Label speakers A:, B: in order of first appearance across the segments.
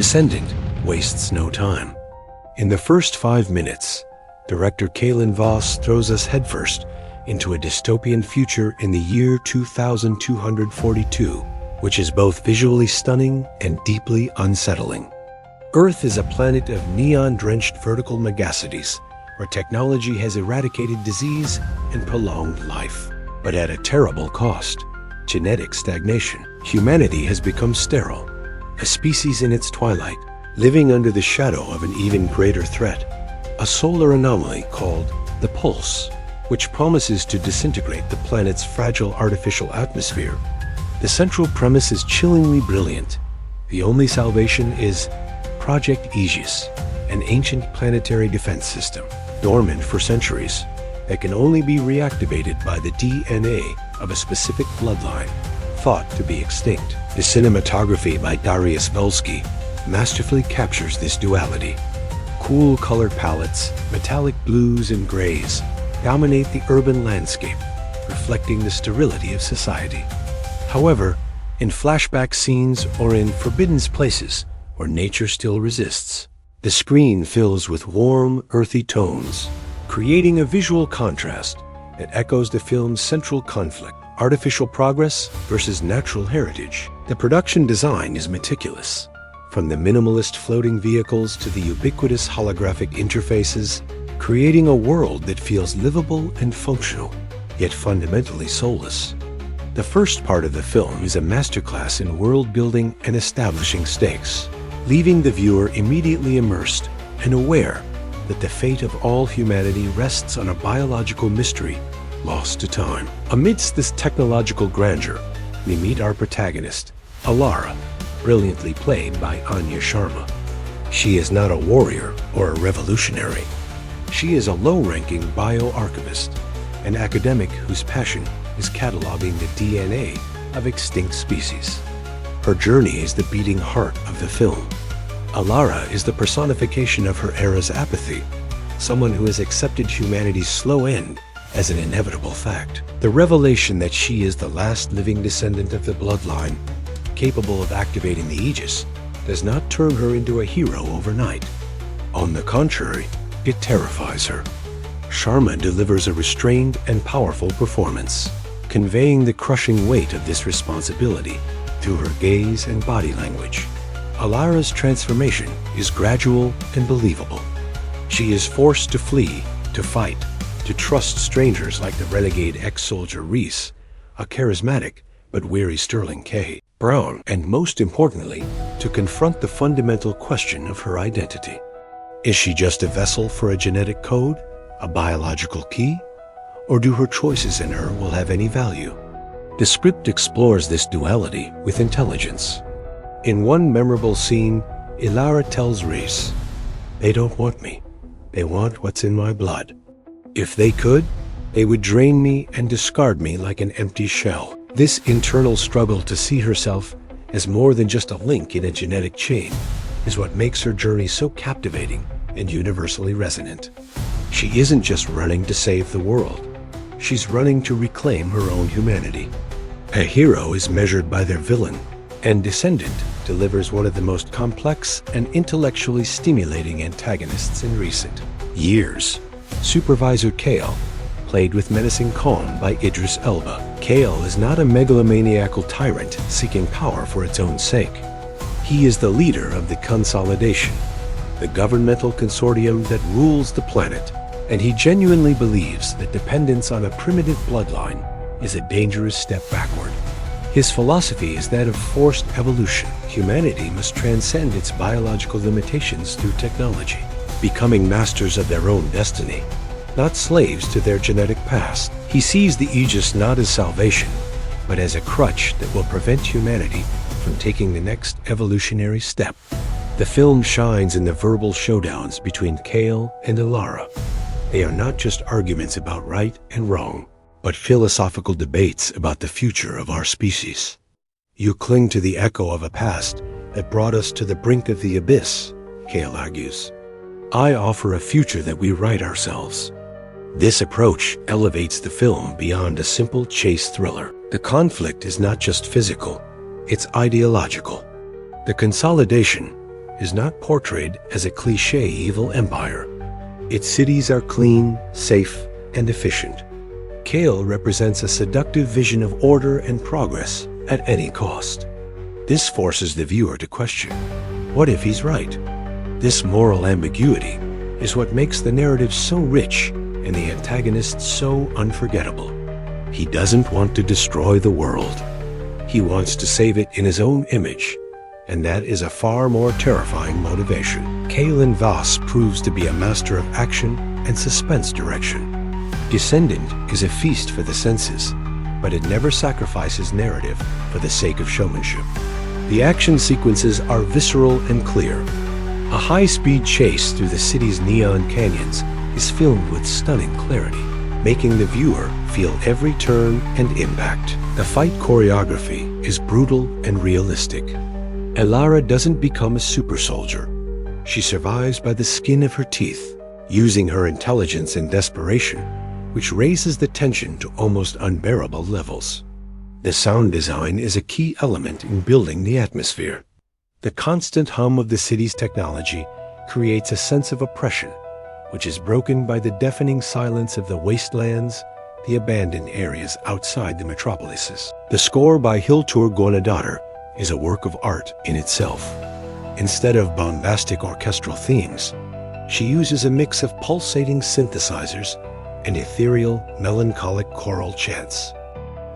A: Descendant wastes no time. In the first 5 minutes, director Kalen Voss throws us headfirst into a dystopian future in the year 2242, which is both visually stunning and deeply unsettling. Earth is a planet of neon-drenched vertical megacities, where technology has eradicated disease and prolonged life. But at a terrible cost: genetic stagnation. Humanity has become sterile, a species in its twilight, living under the shadow of an even greater threat, a solar anomaly called the Pulse, which promises to disintegrate the planet's fragile artificial atmosphere. The central premise is chillingly brilliant. The only salvation is Project Aegis, an ancient planetary defense system, dormant for centuries, that can only be reactivated by the DNA of a specific bloodline, thought to be extinct. The cinematography by Dariusz Wolski masterfully captures this duality. Cool colored palettes, metallic blues and grays, dominate the urban landscape, reflecting the sterility of society. However, in flashback scenes or in forbidden places where nature still resists, the screen fills with warm, earthy tones, creating a visual contrast that echoes the film's central conflict: artificial progress versus natural heritage. The production design is meticulous. From the minimalist floating vehicles to the ubiquitous holographic interfaces, creating a world that feels livable and functional, yet fundamentally soulless. The first part of the film is a masterclass in world building and establishing stakes, leaving the viewer immediately immersed and aware that the fate of all humanity rests on a biological mystery lost to time. Amidst this technological grandeur, we meet our protagonist, Alara, brilliantly played by Anya Sharma. She is not a warrior or a revolutionary. She is a low-ranking bioarchivist, an academic whose passion is cataloging the DNA of extinct species. Her journey is the beating heart of the film. Alara is the personification of her era's apathy, someone who has accepted humanity's slow end as an inevitable fact. The revelation that she is the last living descendant of the bloodline, capable of activating the Aegis, does not turn her into a hero overnight. On the contrary, it terrifies her. Sharma delivers a restrained and powerful performance, conveying the crushing weight of this responsibility through her gaze and body language. Alara's transformation is gradual and believable. She is forced to flee, to fight, to trust strangers like the renegade ex-soldier Reese, a charismatic but weary Sterling K. Brown, and most importantly, to confront the fundamental question of her identity. Is she just a vessel for a genetic code, a biological key, or do her choices in her will have any value? The script explores this duality with intelligence. In one memorable scene, Alara tells Reese, "They don't want me. They want what's in my blood. If they could, they would drain me and discard me like an empty shell." This internal struggle to see herself as more than just a link in a genetic chain is what makes her journey so captivating and universally resonant. She isn't just running to save the world. She's running to reclaim her own humanity. A hero is measured by their villain, and Descendant delivers one of the most complex and intellectually stimulating antagonists in recent years. Supervisor Kale, played with menacing calm by Idris Elba. Kale is not a megalomaniacal tyrant seeking power for its own sake. He is the leader of the Consolidation, the governmental consortium that rules the planet, and he genuinely believes that dependence on a primitive bloodline is a dangerous step backward. His philosophy is that of forced evolution. Humanity must transcend its biological limitations through technology, becoming masters of their own destiny, not slaves to their genetic past. He sees the Aegis not as salvation, but as a crutch that will prevent humanity from taking the next evolutionary step. The film shines in the verbal showdowns between Kale and Alara. They are not just arguments about right and wrong, but philosophical debates about the future of our species. You cling to the echo of a past that brought us to the brink of the abyss, Kale argues. I offer a future that we write ourselves. This approach elevates the film beyond a simple chase thriller. The conflict is not just physical, it's ideological. The Consolidation, is not portrayed as a cliché evil empire. Its cities are clean, safe, and efficient. Kale represents a seductive vision of order and progress at any cost. This forces the viewer to question, what if he's right? This moral ambiguity is what makes the narrative so rich and the antagonist so unforgettable. He doesn't want to destroy the world. He wants to save it in his own image, and that is a far more terrifying motivation. Kalen Voss proves to be a master of action and suspense direction. Descendant is a feast for the senses, but it never sacrifices narrative for the sake of showmanship. The action sequences are visceral and clear. A high-speed chase through the city's neon canyons is filmed with stunning clarity, making the viewer feel every turn and impact. The fight choreography is brutal and realistic. Elara doesn't become a super soldier. She survives by the skin of her teeth, using her intelligence and desperation, which raises the tension to almost unbearable levels. The sound design is a key element in building the atmosphere. The constant hum of the city's technology creates a sense of oppression, which is broken by the deafening silence of the wastelands, the abandoned areas outside the metropolises. The score by Hildur Guðnadóttir is a work of art in itself. Instead of bombastic orchestral themes, she uses a mix of pulsating synthesizers and ethereal, melancholic choral chants.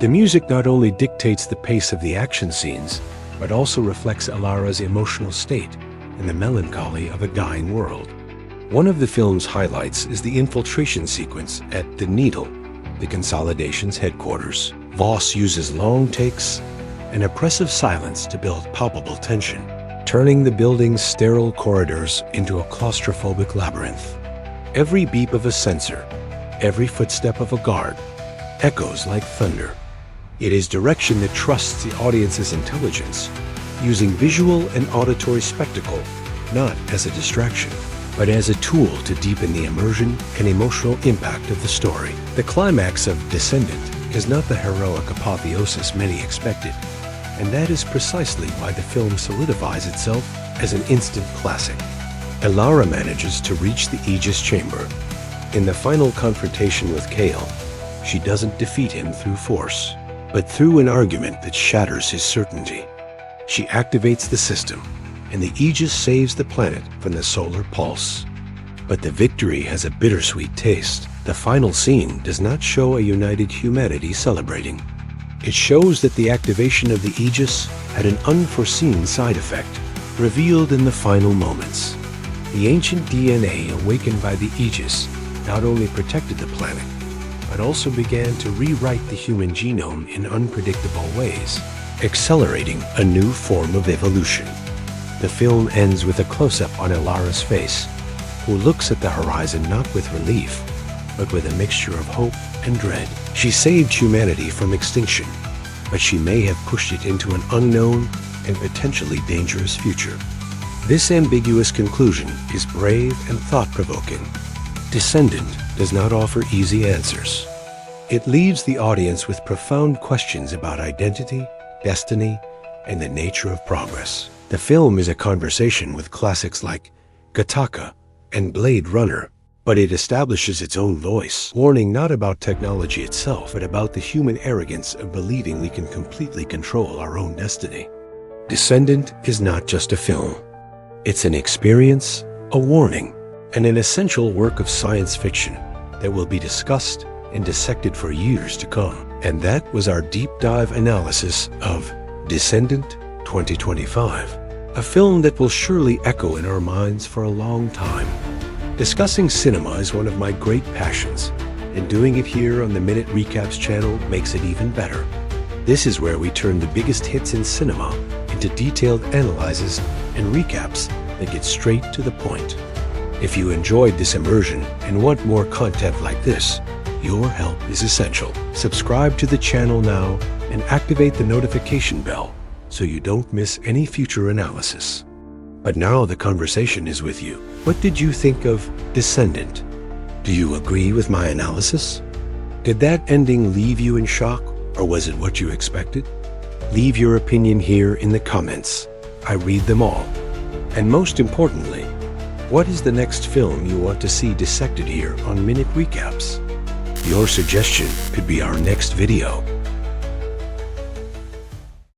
A: The music not only dictates the pace of the action scenes, but also reflects Elara's emotional state and the melancholy of a dying world. One of the film's highlights is the infiltration sequence at the Needle, the Consolidation's headquarters. Voss uses long takes and oppressive silence to build palpable tension, turning the building's sterile corridors into a claustrophobic labyrinth. Every beep of a sensor, every footstep of a guard, echoes like thunder. It is direction that trusts the audience's intelligence, using visual and auditory spectacle not as a distraction, but as a tool to deepen the immersion and emotional impact of the story. The climax of Descendant is not the heroic apotheosis many expected, and that is precisely why the film solidifies itself as an instant classic. Elara manages to reach the Aegis chamber. In the final confrontation with Kale, she doesn't defeat him through force, but through an argument that shatters his certainty. She activates the system, and the Aegis saves the planet from the solar pulse. But the victory has a bittersweet taste. The final scene does not show a united humanity celebrating. It shows that the activation of the Aegis had an unforeseen side effect, revealed in the final moments. The ancient DNA awakened by the Aegis not only protected the planet, but also began to rewrite the human genome in unpredictable ways, accelerating a new form of evolution. The film ends with a close-up on Elara's face, who looks at the horizon not with relief, but with a mixture of hope and dread. She saved humanity from extinction, but she may have pushed it into an unknown and potentially dangerous future. This ambiguous conclusion is brave and thought-provoking. Descendant does not offer easy answers. It leaves the audience with profound questions about identity, destiny, and the nature of progress. The film is a conversation with classics like Gattaca and Blade Runner, but it establishes its own voice, warning not about technology itself, but about the human arrogance of believing we can completely control our own destiny. Descendant is not just a film. It's an experience, a warning, and an essential work of science fiction that will be discussed and dissected for years to come. And that was our deep dive analysis of Descendant 2025, a film that will surely echo in our minds for a long time. Discussing cinema is one of my great passions, and doing it here on the Minute Recaps channel makes it even better. This is where we turn the biggest hits in cinema into detailed analyses and recaps that get straight to the point. If you enjoyed this immersion and want more content like this, your help is essential. Subscribe to the channel now and activate the notification bell so you don't miss any future analysis. But now the conversation is with you. What did you think of Descendant? Do you agree with my analysis? Did that ending leave you in shock, or was it what you expected? Leave your opinion here in the comments. I read them all. And most importantly, what is the next film you want to see dissected here on Minute Recaps? Your suggestion could be our next video.